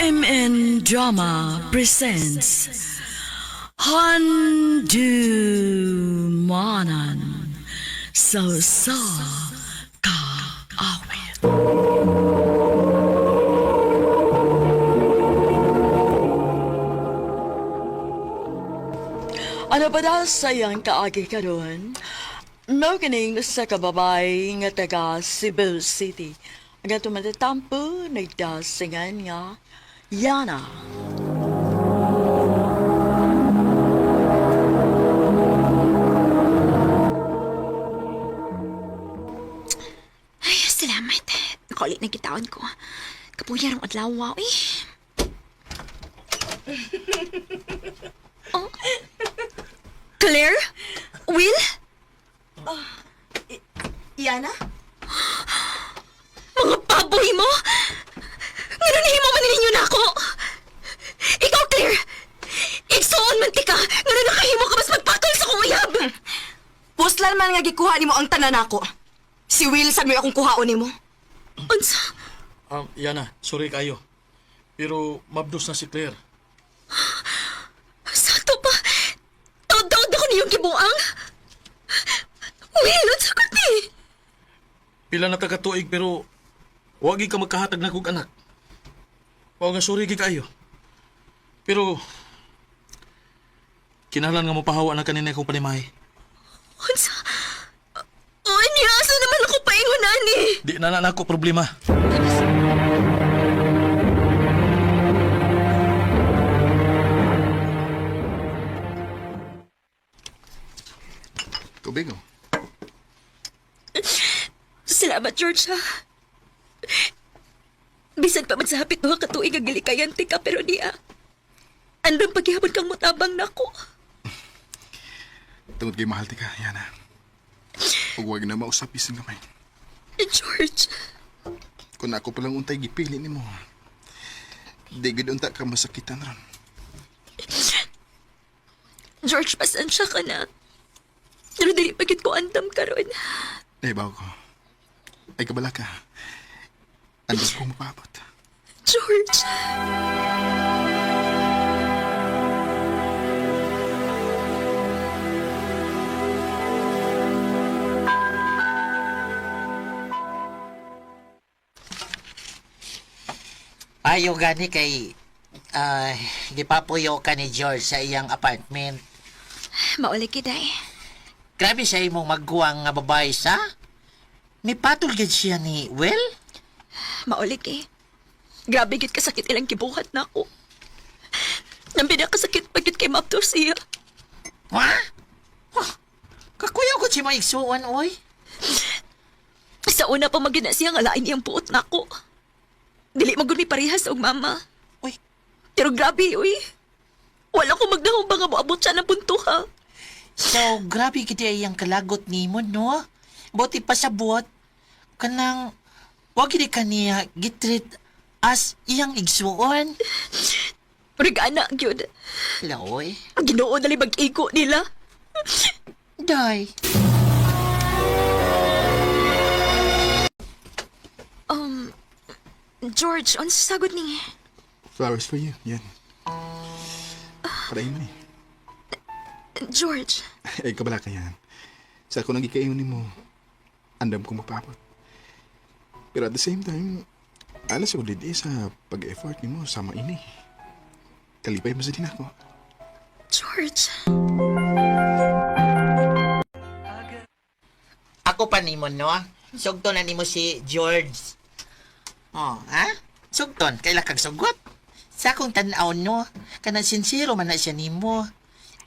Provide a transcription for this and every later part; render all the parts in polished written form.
RMN Drama presents Handumanan So Ka Awit. Ano ba daw sayang kaagi karon? Moganing sa kababay nga taga Cebu City. Ang ato matatampo, nagdasingan nga, Yana. Ay, salamat. Nakaulit na kitawan ko. Kapuyar ang adlaw, eh. Oh. Claire? Will? Yana? Mga baboy mo? Ngano nahimo man ninyo na ako? Ikaw, Claire! Igsuon man tika! Ngano nakahimo ka mas magpakal sa kong uyab! Puslan man nga gikuha nimo ang tanan nako. Si Will sa mo akong kuhaon nimo. Unsa? Yana, sorry kayo. Pero mabdos na si Claire. Sakto pa! Taod-taod ako niyong gibuang! Will, unsa ka ti? Pila na tagatuig pero wagi ka magkahatag na kong anak. Wa nga sorry gi kayo. Pero kinahanglan nga mo pahawa na kanina akong panimahe. Unsa? Oy, niasa naman ako paingunan eh! Di na ako problema. Tubig, oh. Salamat, George, ha? Bisan pa man sa hapit duha ka tuig ang gilikayan tika, pero niya. Andang paghihapon kang mutabang nako. Tungod kay mahal ti ka, Yana. Huwag wag na mausap isang gamay. George, Kung ako palang untay gipili ni mo, di gid unta ka masakitan ron. George, pasensya ka na. Pero dili pagit ko andam karon. Bawa ko. Ay kabala ka. Andas ko mapabot. George. Ayaw gani kay gipapuyo ka ni George sa iyang apartment. Mauli kiday. Grabe siya imong magguwang nga babae sa? May patol gid siya ni Will? Mauli kay. Grabe gid kasakit ilang kibuhat na ako. Nang pinakasakit pagit kay maptos siya. Ha? Huh, kakuyaw ko si mga igsuan, oy. Sa una pa magina siya nga lain iyang puot na ako. Dili magud mi parehas og mama. Uy, Pero grabe, uy. Wala ko magdahong ba nga moabot siya ng puntuha. so grabe gid iyang kalagot nimo, no? Buti pa sa buot kanang wag gid kaniya gitreat as iyang igsuon. Regana, gyud. Laoy. Ang Ginoo dali mag-iko nila. Day. George, on sagot ni. Flowers for you, yan. Para yun eh. George, Ay kabala ka yan. Sa ako nang gikayon ni mo, andam kong mapabot. Pero at the same time, alas ako didi sa pag-effort ni mo sama ini. Kalipay mo sa din ako. George. Ako pa nimo, no? Sugton na nimo si George. Oh, ha? Sugton, kaila kag sugot. Sa akong tan-aw, no? Kanang sincero man na siya nimo.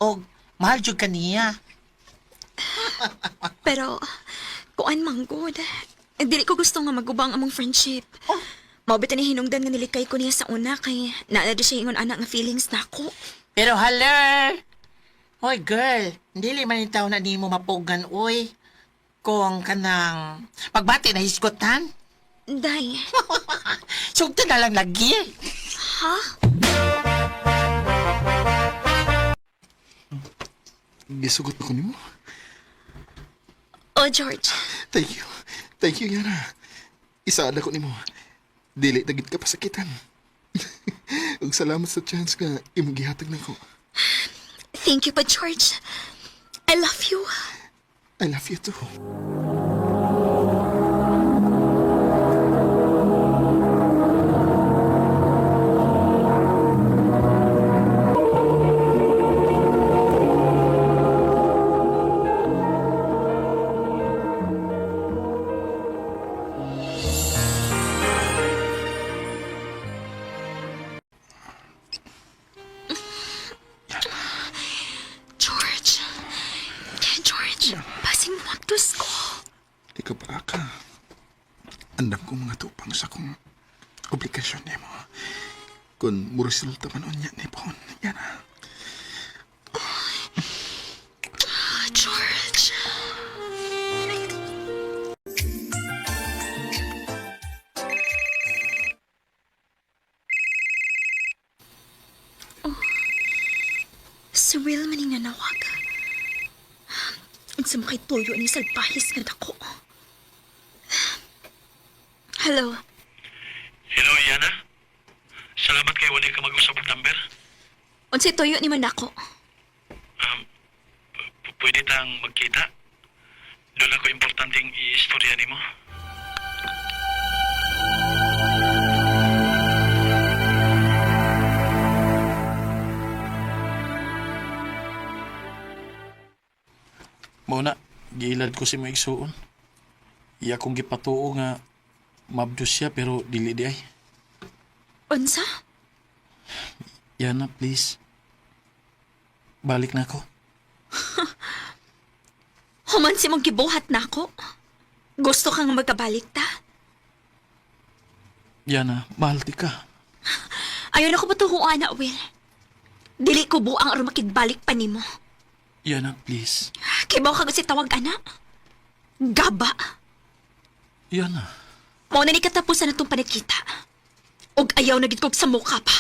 O, mahal jud kaniya. Pero, kuan manggod. Dili ko gusto nga magubang among friendship. Oh. Mabitan ni hinungdan nga nilikay ko niya sa una kay naala siya ingon anak nga feelings na ako. Pero haler! Hoy, girl, dili man yung tao na nimo mapugan, oy. Kung kanang pagbati na hisgotan. Day, Sugton na lang lagi. ha? Gisugot ako ni mo. Oh, George. Thank you. Thank you, Yana. Isaad ako ni mo. Dili, dagit ka pasakitan. Ug salamat sa chance nga imong gihatag nako. Thank you pa, George. I love you. I love you too. George. George, pasing mo aptos ko. Ikaw pa ka. Andam ko mga tupang sa kong obligasyon ni mo. Kung muresulta man unya ni Pon, yan na. George. Oh, si Will maning nanawag. Unsa mo kay tuyo ni salbahis nga dako. Hello. Hello, Yana. Salamat kay wali ka mag-usap og number. Unsay tuyo ni man dako? Pwede tang magkita? Doon ako importanteng i-istorya nimo. Muna, giilad ko si Maigsuon. Iya kong gipatuo nga mabdus siya pero dili di ay. Unsa? Yana, please. Balik na ako. Human si mong gibuhat na ako. Gusto kang magkabalik ta? Yana, mahal ti ka. Ayaw na ko patuhuan na, Will. Dili ko buang aron makigbalik pa nimo. Yana, please. Kay bawa ka si tawag ana. Gaba. Yana. Mao na ni katapusan natong panakita. Og ayaw na gid kog sa mukha pa.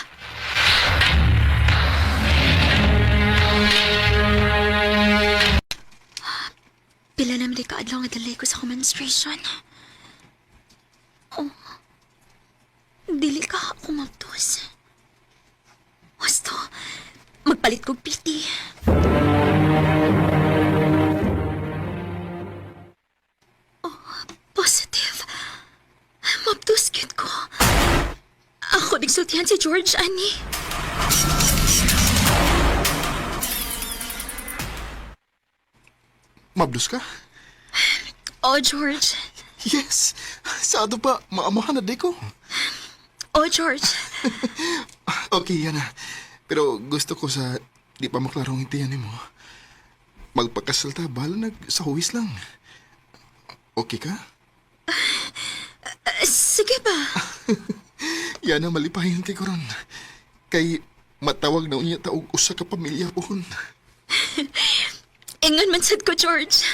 Pila naman di ka adlaw nga dalay ko sa menstruation. Oh. Dili ka ako maptos. Wasto, magpalit kog piti. Oh, positive. Maptos gyud ko. Ako nagsultihan si George, ani. Mabdus ka? Oh, George. Yes! Sa ato pa, maamahan na di ko. Oh, George. Okay, yan na. Pero gusto ko sa di pa maklarong intiyan mo. Magpakasalta, bala sa huwis lang. Okay ka? Sige ba? Yan na, malipahin ti ko ron. Kay matawag na unya taog usa ka pamilya pohon. Ingon man sad ko, George.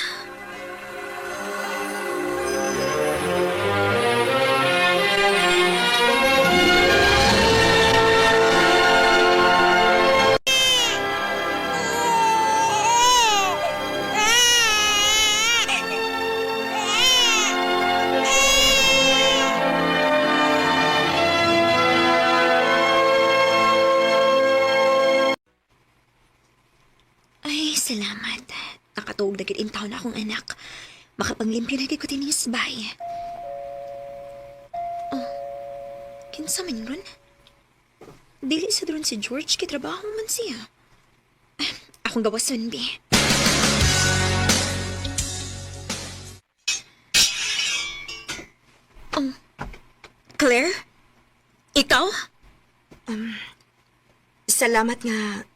Ay, salamat. Nakatuog na gid taon na akong anak. Makapanglimpyo na gid ko tinis bay. Oh, kinsa man ron? Dili sa dron si George, kay trabaho man siya. Akong gawason, bi. Oh, Claire? Ikaw? Salamat nga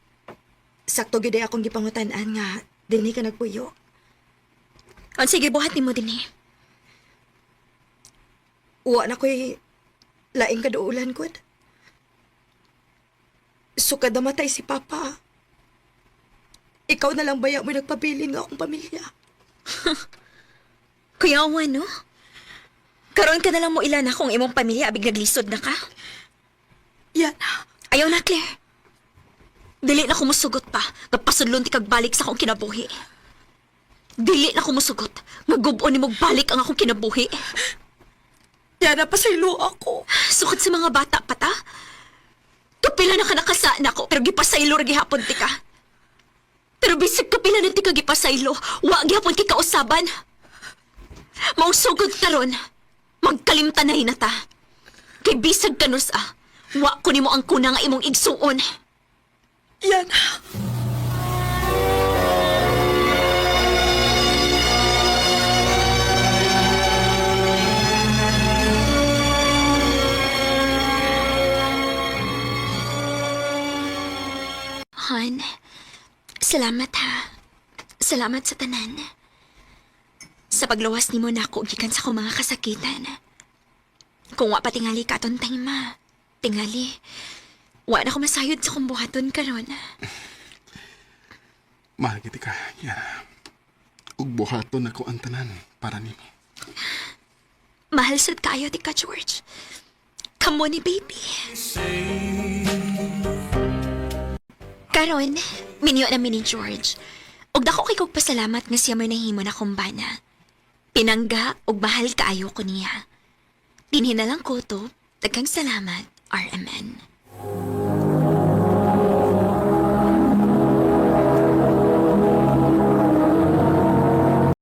sakto gid akong gipangutan-an nga dinhi ka nagpuyo. O sige, buhat ni mo din eh. Uwa na ko'y laing kaduulan ko. So kada matay si Papa, ikaw na lang baya mo nagpabilin nga akong pamilya. Kuya Owen, no? Karoon ka na lang mo ilan akong imong pamilya abig naglisod na ka. Yan. Ayaw na, Claire. Dili na kumusugot pa. Nagpasulon ti kagbalik sa akong kinabuhi. Dili na kumusugot. Magubon ni mo balik ang akong kinabuhi. Yan na pasaylo ako. Sukod sa mga bata pa ta. Kapila na ka nakasaan ako, pero gipasaylo ra gihapon ti ka. Pero bisag kapila na ti ka gipasaylo, wa gihapon ti kausaban. Maong sugod taron, magkalimtanay na ta. Kay bisag kanus wa ko nimo ang kuna nga imong igsuon. Yana, Han, salamat ha. Salamat sa tanan. Sa paglawas nimo na ako gikan sa akong mga kasakitan. Kung wa pa tingali ka atong ma, tingali, wa na ko masayod sa kong buhaton karon. Mahal kita ka, Yana. Ug buhaton ako ang tanan para nimo. Mahal sad kayo ti ka, George. Kamo ni baby. Karon, minyo na ni George. Ug dako kay kog pasalamat nga siya may nahimo na kong bana. Pinangga ug mahal kaayo ko niya. Dinhi na lang ko to. Daghang salamat, RMN.